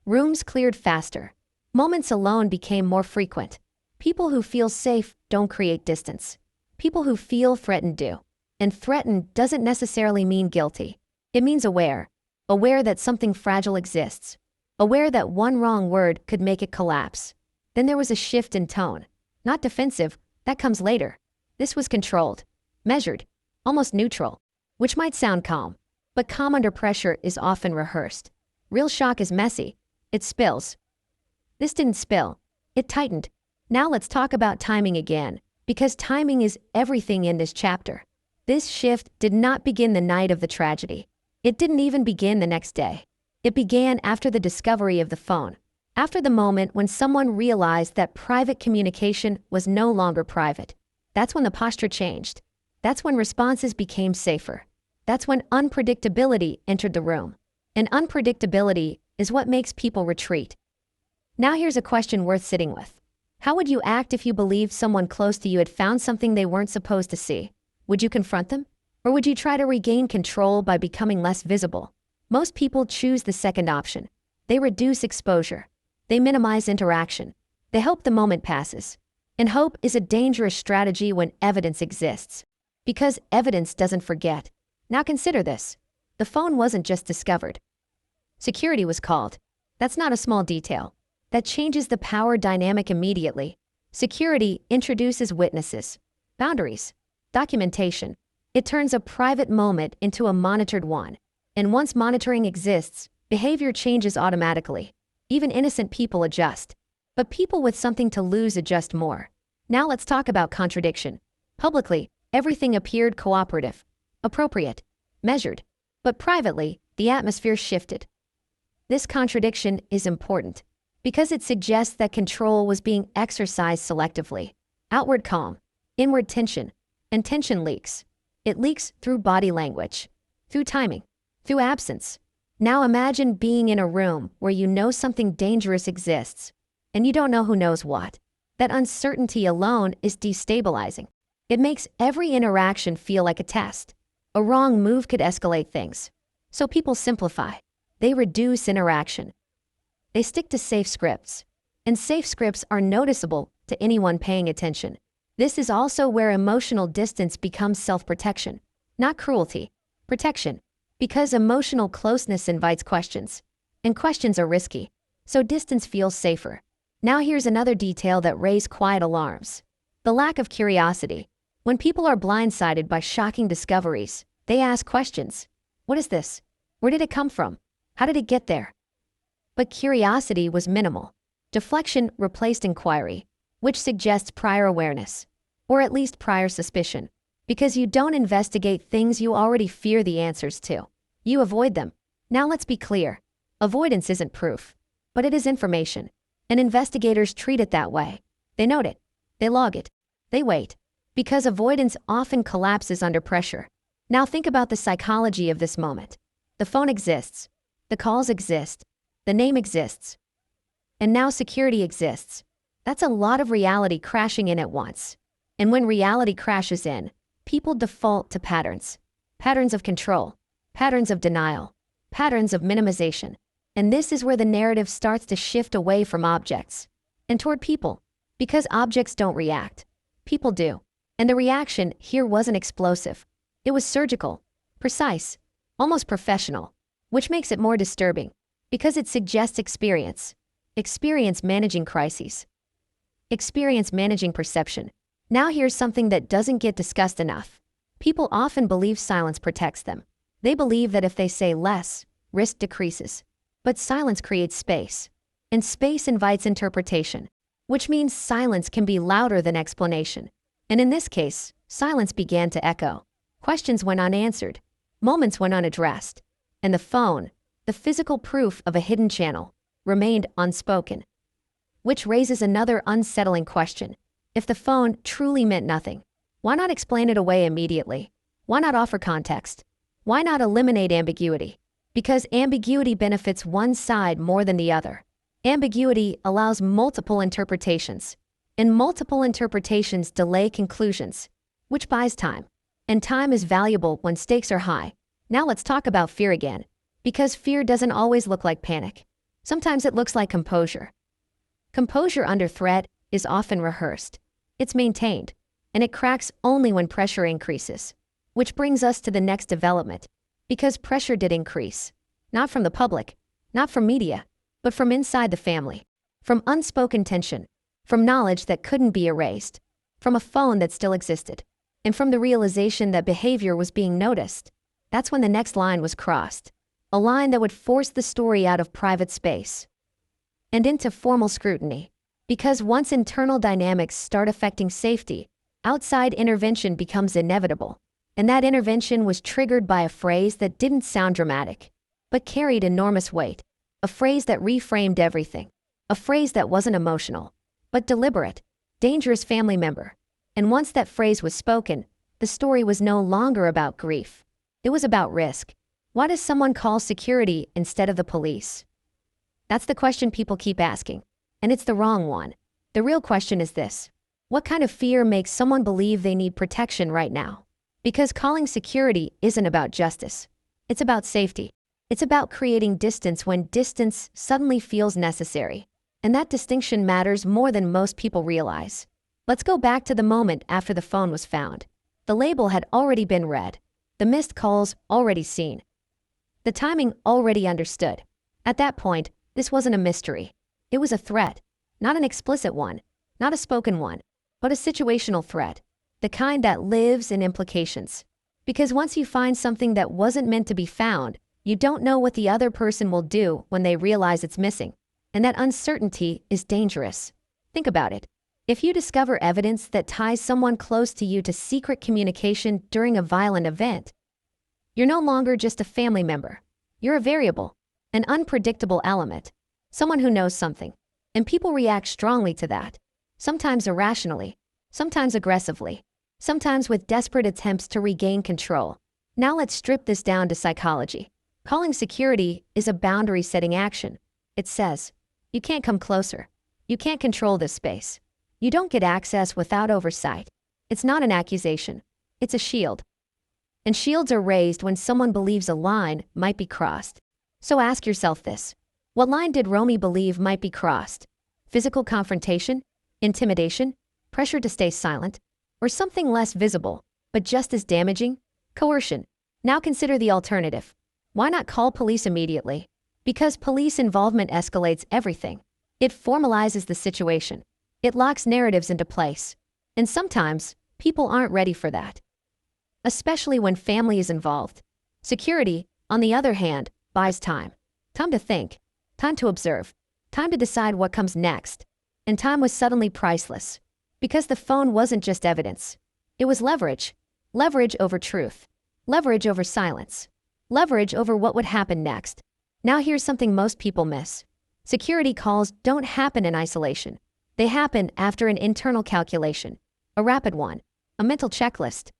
Rooms cleared faster. Moments alone became more frequent. People who feel safe don't create distance. People who feel threatened do. And threatened doesn't necessarily mean guilty. It means aware. Aware that something fragile exists. Aware that one wrong word could make it collapse. Then there was a shift in tone. Not defensive, that comes later. This was controlled, measured, almost neutral, which might sound calm. But calm under pressure is often rehearsed. Real shock is messy. It spills. This didn't spill. It tightened. Now let's talk about timing again, because timing is everything in this chapter. This shift did not begin the night of the tragedy. It didn't even begin the next day. It began after the discovery of the phone. After the moment when someone realized that private communication was no longer private. That's when the posture changed. That's when responses became safer. That's when unpredictability entered the room. And unpredictability is what makes people retreat. Now here's a question worth sitting with. How would you act if you believed someone close to you had found something they weren't supposed to see? Would you confront them? Or would you try to regain control by becoming less visible? Most people choose the second option. They reduce exposure. They minimize interaction. They hope the moment passes. And hope is a dangerous strategy when evidence exists. Because evidence doesn't forget. Now consider this. The phone wasn't just discovered. Security was called. That's not a small detail. That changes the power dynamic immediately. Security introduces witnesses, boundaries, documentation. It turns a private moment into a monitored one. And once monitoring exists, behavior changes automatically. Even innocent people adjust. But people with something to lose adjust more. Now let's talk about contradiction. Publicly, everything appeared cooperative, appropriate, measured. But privately, the atmosphere shifted. This contradiction is important because it suggests that control was being exercised selectively. Outward calm, inward tension, and tension leaks. It leaks through body language, through timing, through absence. Now imagine being in a room where you know something dangerous exists, and you don't know who knows what. That uncertainty alone is destabilizing. It makes every interaction feel like a test. A wrong move could escalate things. So people simplify. They reduce interaction. They stick to safe scripts. And safe scripts are noticeable to anyone paying attention. This is also where emotional distance becomes self-protection, not cruelty, protection. Because emotional closeness invites questions. And questions are risky. So distance feels safer. Now here's another detail that raised quiet alarms. The lack of curiosity. When people are blindsided by shocking discoveries, they ask questions. What is this? Where did it come from? How did it get there? But curiosity was minimal. Deflection replaced inquiry, which suggests prior awareness, or at least prior suspicion. Because you don't investigate things you already fear the answers to. You avoid them. Now let's be clear. Avoidance isn't proof, but it is information. And investigators treat it that way. They note it. They log it. They wait. Because avoidance often collapses under pressure. Now think about the psychology of this moment. The phone exists. The calls exist. The name exists. And now security exists. That's a lot of reality crashing in at once. And when reality crashes in, people default to patterns. Patterns of control. Patterns of denial. Patterns of minimization. And this is where the narrative starts to shift away from objects and toward people. Because objects don't react. People do. And the reaction here wasn't explosive. It was surgical, precise, almost professional, which makes it more disturbing because it suggests experience. Experience managing crises. Experience managing perception. Now here's something that doesn't get discussed enough. People often believe silence protects them. They believe that if they say less, risk decreases. But silence creates space. And space invites interpretation, which means silence can be louder than explanation. And in this case, silence began to echo. Questions went unanswered. Moments went unaddressed. And the phone, the physical proof of a hidden channel, remained unspoken. Which raises another unsettling question. If the phone truly meant nothing, why not explain it away immediately? Why not offer context? Why not eliminate ambiguity? Because ambiguity benefits one side more than the other. Ambiguity allows multiple interpretations, and multiple interpretations delay conclusions, which buys time. And time is valuable when stakes are high. Now let's talk about fear again, because fear doesn't always look like panic. Sometimes it looks like composure. Composure under threat is often rehearsed. It's maintained, and it cracks only when pressure increases. Which brings us to the next development. Because pressure did increase. Not from the public, not from media, but from inside the family. From unspoken tension. From knowledge that couldn't be erased. From a phone that still existed. And from the realization that behavior was being noticed. That's when the next line was crossed. A line that would force the story out of private space and into formal scrutiny. Because once internal dynamics start affecting safety, outside intervention becomes inevitable. And that intervention was triggered by a phrase that didn't sound dramatic, but carried enormous weight. A phrase that reframed everything. A phrase that wasn't emotional, but deliberate. Dangerous family member. And once that phrase was spoken, the story was no longer about grief. It was about risk. Why does someone call security instead of the police? That's the question people keep asking. And it's the wrong one. The real question is this. What kind of fear makes someone believe they need protection right now? Because calling security isn't about justice. It's about safety. It's about creating distance when distance suddenly feels necessary. And that distinction matters more than most people realize. Let's go back to the moment after the phone was found. The label had already been read. The missed calls already seen. The timing already understood. At that point, this wasn't a mystery. It was a threat. Not an explicit one. Not a spoken one. But a situational threat. The kind that lives in implications. Because once you find something that wasn't meant to be found, you don't know what the other person will do when they realize it's missing. And that uncertainty is dangerous. Think about it. If you discover evidence that ties someone close to you to secret communication during a violent event, you're no longer just a family member. You're a variable, an unpredictable element, someone who knows something. And people react strongly to that. Sometimes irrationally, sometimes aggressively, sometimes with desperate attempts to regain control. Now let's strip this down to psychology. Calling security is a boundary-setting action. It says, you can't come closer. You can't control this space. You don't get access without oversight. It's not an accusation. It's a shield. And shields are raised when someone believes a line might be crossed. So ask yourself this. What line did Romy believe might be crossed? Physical confrontation? Intimidation? Pressure to stay silent? Or something less visible, but just as damaging? Coercion. Now consider the alternative. Why not call police immediately? Because police involvement escalates everything. It formalizes the situation. It locks narratives into place. And sometimes, people aren't ready for that. Especially when family is involved. Security, on the other hand, buys time. Time to think. Time to observe. Time to decide what comes next. And time was suddenly priceless. Because the phone wasn't just evidence. It was leverage. Leverage over truth. Leverage over silence. Leverage over what would happen next. Now here's something most people miss. Security calls don't happen in isolation. They happen after an internal calculation. A rapid one. A mental checklist.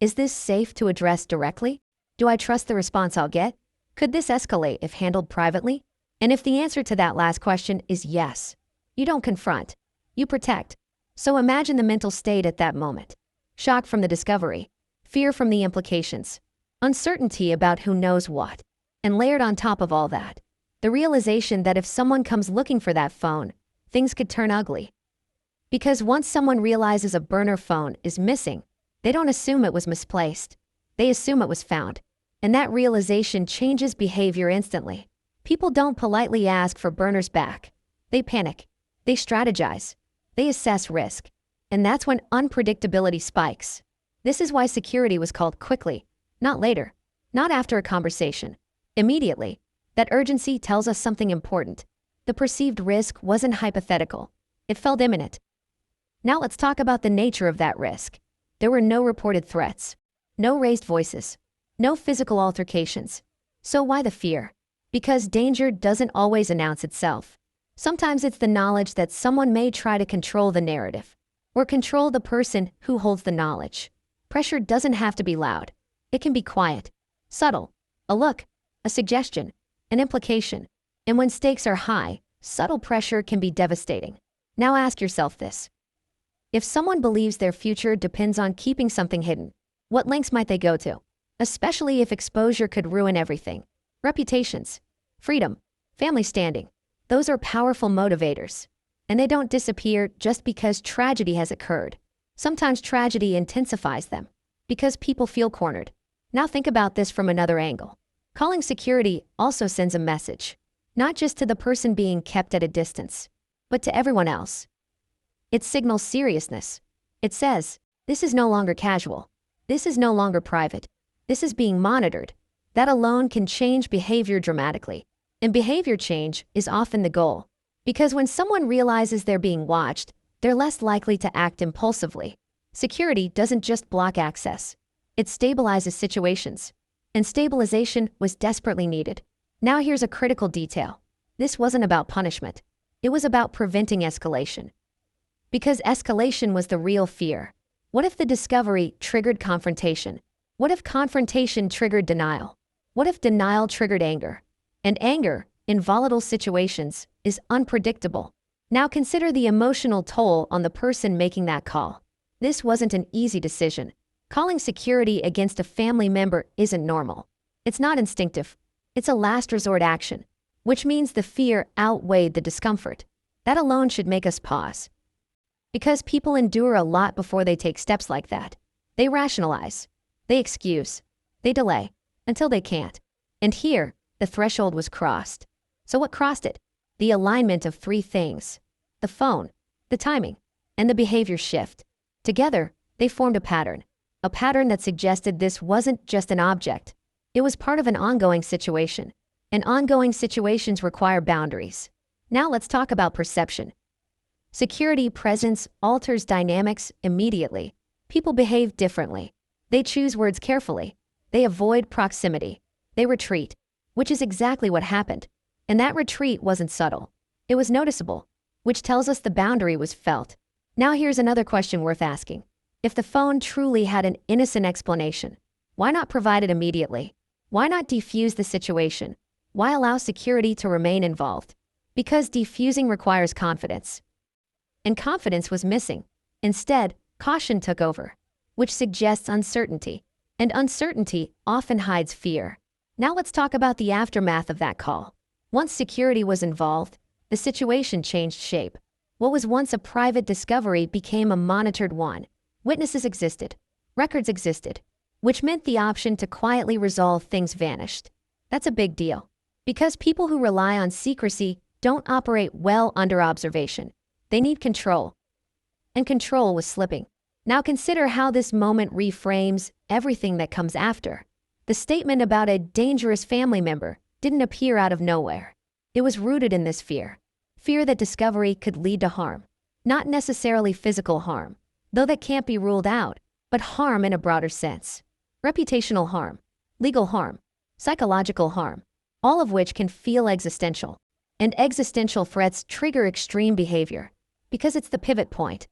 Is this safe to address directly? Do I trust the response I'll get? Could this escalate if handled privately? And if the answer to that last question is yes, you don't confront, you protect. So imagine the mental state at that moment. Shock from the discovery, fear from the implications, uncertainty about who knows what, and layered on top of all that, the realization that if someone comes looking for that phone, things could turn ugly. Because once someone realizes a burner phone is missing, they don't assume it was misplaced. They assume it was found. And that realization changes behavior instantly. People don't politely ask for burners back. They panic. They strategize. They assess risk. And that's when unpredictability spikes. This is why security was called quickly, not later, not after a conversation. Immediately. That urgency tells us something important. The perceived risk wasn't hypothetical. It felt imminent. Now let's talk about the nature of that risk. There were no reported threats, no raised voices, no physical altercations. So why the fear? Because danger doesn't always announce itself. Sometimes it's the knowledge that someone may try to control the narrative, or control the person who holds the knowledge. Pressure doesn't have to be loud. It can be quiet, subtle, a look, a suggestion, an implication. And when stakes are high, subtle pressure can be devastating. Now ask yourself this. If someone believes their future depends on keeping something hidden, what lengths might they go to? Especially if exposure could ruin everything. Reputations, freedom, family standing. Those are powerful motivators. And they don't disappear just because tragedy has occurred. Sometimes tragedy intensifies them, because people feel cornered. Now think about this from another angle. Calling security also sends a message, not just to the person being kept at a distance, but to everyone else. It signals seriousness. It says, this is no longer casual. This is no longer private. This is being monitored. That alone can change behavior dramatically. And behavior change is often the goal. Because when someone realizes they're being watched, they're less likely to act impulsively. Security doesn't just block access. It stabilizes situations. And stabilization was desperately needed. Now here's a critical detail. This wasn't about punishment. It was about preventing escalation. Because escalation was the real fear. What if the discovery triggered confrontation? What if confrontation triggered denial? What if denial triggered anger? And anger, in volatile situations, is unpredictable. Now consider the emotional toll on the person making that call. This wasn't an easy decision. Calling security against a family member isn't normal. It's not instinctive. It's a last resort action, which means the fear outweighed the discomfort. That alone should make us pause. Because people endure a lot before they take steps like that. They rationalize. They excuse. They delay. Until they can't. And here, the threshold was crossed. So what crossed it? The alignment of three things. The phone, the timing, and the behavior shift. Together, they formed a pattern. A pattern that suggested this wasn't just an object. It was part of an ongoing situation. And ongoing situations require boundaries. Now let's talk about perception. Security presence alters dynamics immediately. People behave differently. They choose words carefully. They avoid proximity. They retreat, which is exactly what happened. And that retreat wasn't subtle. It was noticeable, which tells us the boundary was felt. Now here's another question worth asking. If the phone truly had an innocent explanation, why not provide it immediately? Why not defuse the situation? Why allow security to remain involved? Because defusing requires confidence. And confidence was missing. Instead, caution took over, which suggests uncertainty. And uncertainty often hides fear. Now let's talk about the aftermath of that call. Once security was involved, the situation changed shape. What was once a private discovery became a monitored one. Witnesses existed. Records existed. Which meant the option to quietly resolve things vanished. That's a big deal. Because people who rely on secrecy don't operate well under observation. They need control. And control was slipping. Now consider how this moment reframes everything that comes after. The statement about a dangerous family member didn't appear out of nowhere. It was rooted in this fear. Fear that discovery could lead to harm. Not necessarily physical harm, though that can't be ruled out, but harm in a broader sense. Reputational harm, legal harm, psychological harm, all of which can feel existential. And existential threats trigger extreme behavior, because it's the pivot point.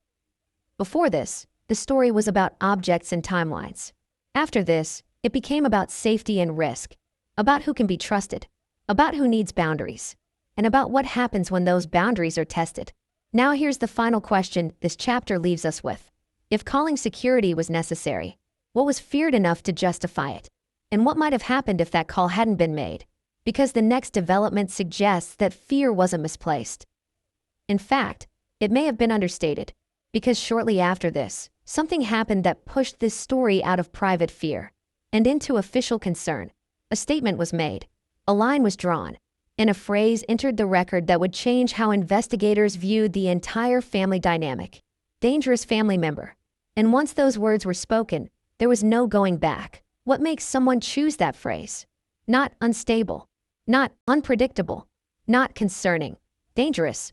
Before this, the story was about objects and timelines. After this, it became about safety and risk. about who can be trusted, about who needs boundaries, and about what happens when those boundaries are tested. Now here's the final question this chapter leaves us with. If calling security was necessary, what was feared enough to justify it? And what might have happened if that call hadn't been made? Because the next development suggests that fear wasn't misplaced. In fact, it may have been understated, because shortly after this, something happened that pushed this story out of private fear and into official concern. A statement was made, a line was drawn, and a phrase entered the record that would change how investigators viewed the entire family dynamic. Dangerous family member. And once those words were spoken, there was no going back. What makes someone choose that phrase? Not unstable, not unpredictable, not concerning, dangerous.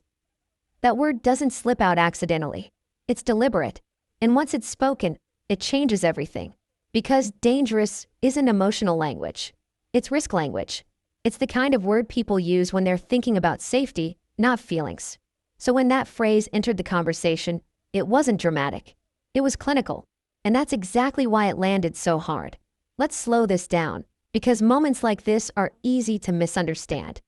That word doesn't slip out accidentally. It's deliberate. And once it's spoken, it changes everything. Because dangerous isn't emotional language. It's risk language. It's the kind of word people use when they're thinking about safety, not feelings. So when that phrase entered the conversation, it wasn't dramatic. It was clinical. And that's exactly why it landed so hard. Let's slow this down, because moments like this are easy to misunderstand.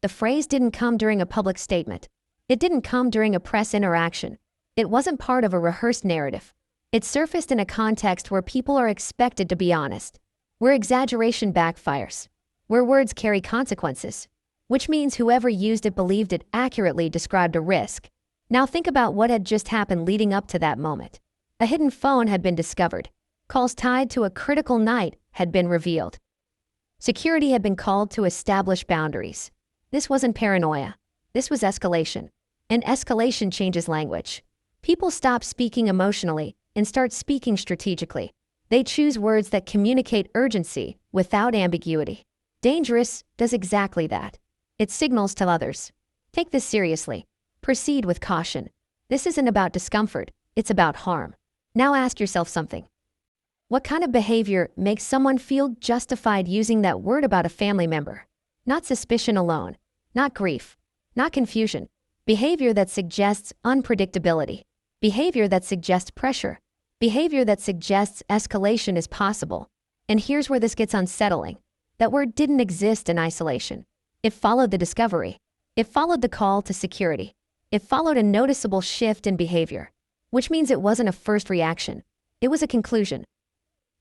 The phrase didn't come during a public statement. It didn't come during a press interaction. It wasn't part of a rehearsed narrative. It surfaced in a context where people are expected to be honest, where exaggeration backfires, where words carry consequences, which means whoever used it believed it accurately described a risk. Now think about what had just happened leading up to that moment. A hidden phone had been discovered. Calls tied to a critical night had been revealed. Security had been called to establish boundaries. This wasn't paranoia. This was escalation. And escalation changes language. People stop speaking emotionally and start speaking strategically. They choose words that communicate urgency without ambiguity. Dangerous does exactly that. It signals to others. Take this seriously. Proceed with caution. This isn't about discomfort, it's about harm. Now ask yourself something. What kind of behavior makes someone feel justified using that word about a family member? Not suspicion alone, not grief, not confusion. Behavior that suggests unpredictability. Behavior that suggests pressure. Behavior that suggests escalation is possible. And here's where this gets unsettling. That word didn't exist in isolation. It followed the discovery. It followed the call to security. It followed a noticeable shift in behavior, which means it wasn't a first reaction. It was a conclusion.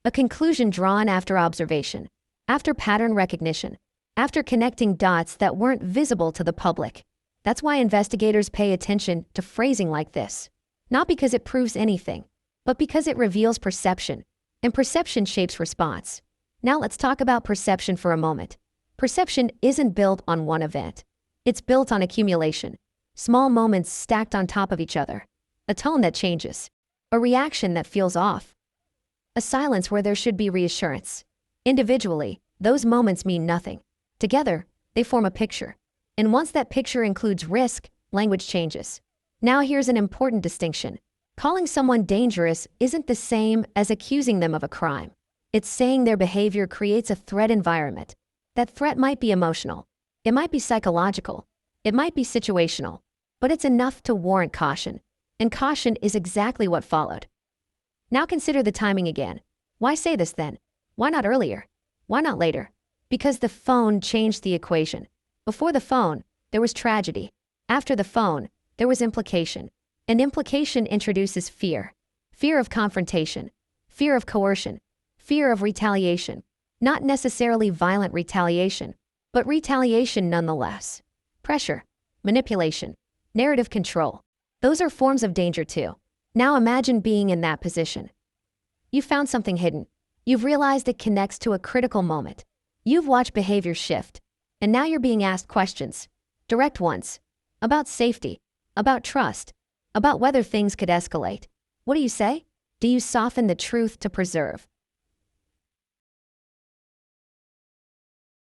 A conclusion drawn after observation, after pattern recognition, after connecting dots that weren't visible to the public. That's why investigators pay attention to phrasing like this. Not because it proves anything, but because it reveals perception, and perception shapes response. Now let's talk about perception for a moment. Perception isn't built on one event. It's built on accumulation. Small moments stacked on top of each other. A tone that changes. A reaction that feels off. A silence where there should be reassurance. Individually, those moments mean nothing. Together, they form a picture. And once that picture includes risk, language changes. Now here's an important distinction. Calling someone dangerous isn't the same as accusing them of a crime. It's saying their behavior creates a threat environment. That threat might be emotional. It might be psychological. It might be situational. But it's enough to warrant caution. And caution is exactly what followed. Now consider the timing again. Why say this then? Why not earlier? Why not later? Because the phone changed the equation. Before the phone, there was tragedy. After the phone, there was implication. And implication introduces fear. Fear of confrontation. Fear of coercion. Fear of retaliation. Not necessarily violent retaliation, but retaliation nonetheless. Pressure. Manipulation. Narrative control. Those are forms of danger too. Now imagine being in that position. You found something hidden. You've realized it connects to a critical moment. You've watched behavior shift. And now you're being asked questions. Direct ones. About safety. About trust. About whether things could escalate. What do you say? Do you soften the truth to preserve